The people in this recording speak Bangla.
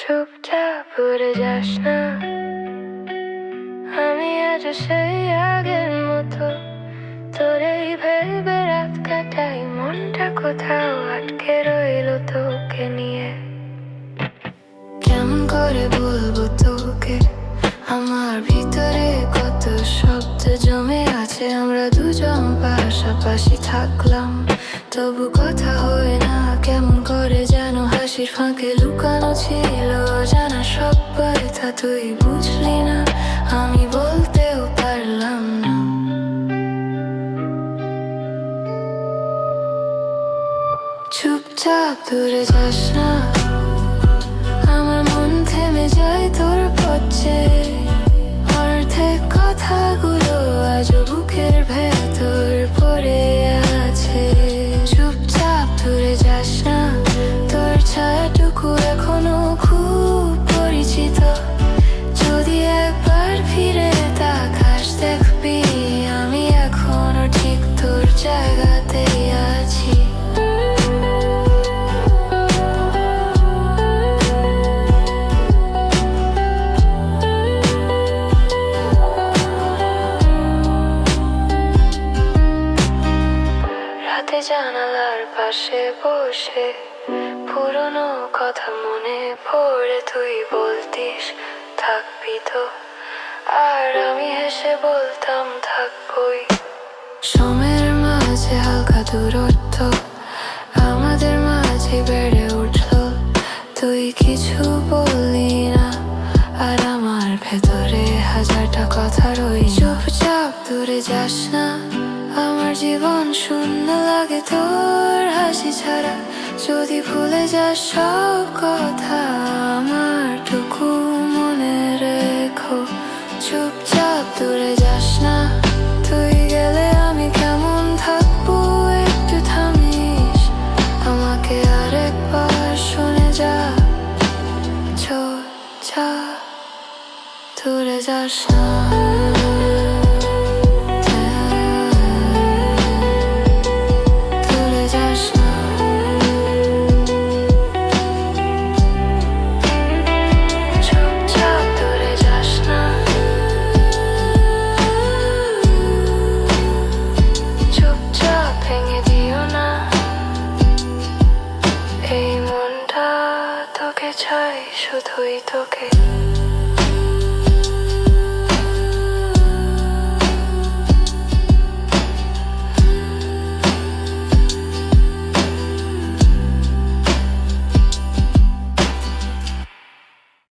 চুপচাপ উড়ে যাস না, আমি আজ সেই আগের মতো তোর এই ভেবে রাত কাটাই। মনটা কোথাও আটকে রইল তোকে নিয়ে। কেমন করে বলবো তোকে, আমার ভিতরে কত শব্দ জমে আছে। আমরা দুজন পাশাপাশি থাকলাম, তবু কথা হয় না। কেমন করে যেন হাসির ফাঁকে লুকানো ছিল জানা সব ব্যথা। তুই বুঝলি না, আমি বলতেও পারলাম না। চুপচাপ দূরে যাস না, আমার মন থেমে যায় তোর পথে। অর্ধেক কথাগুলো আজও বুকের ভেতর পড়ে আছে। চুপচাপ দূরে যাস না, তোর ছায়াটুকু এখনো খুব পরিচিত। যদি একবার ফিরে তাকাস দেখবি আমি এখনো ঠিক তোর জায়গাতেই আছি। রাতে জানালার পাশে বসে পুরনো কথা মনে পড়ে তুই বলতিস থাকবি তো, আর আমি হেসে বলতাম থাকবই। সময়ের মাঝে হালকা দূরত্ব আমাদের মাঝে বেড়ে উঠলো। তুই কিছু বললি না, আর আমার ভেতরে হাজারটা কথা রইল। চুপচাপ দূরে যাস না, আমার জীবন শূন্য লাগে তোর হাসি ছাড়া। যদি ভুলে যাস সব কথা আমার টুকু মনে রেখো। চুপচাপ দূরে যাস না, তুই গেলে আমি কেমন থাকবো একটু থামিস আমাকে আরেকবার শুনে যা। চুপচাপ দূরে যাস না। তোকে চাই শুধুই তোকে।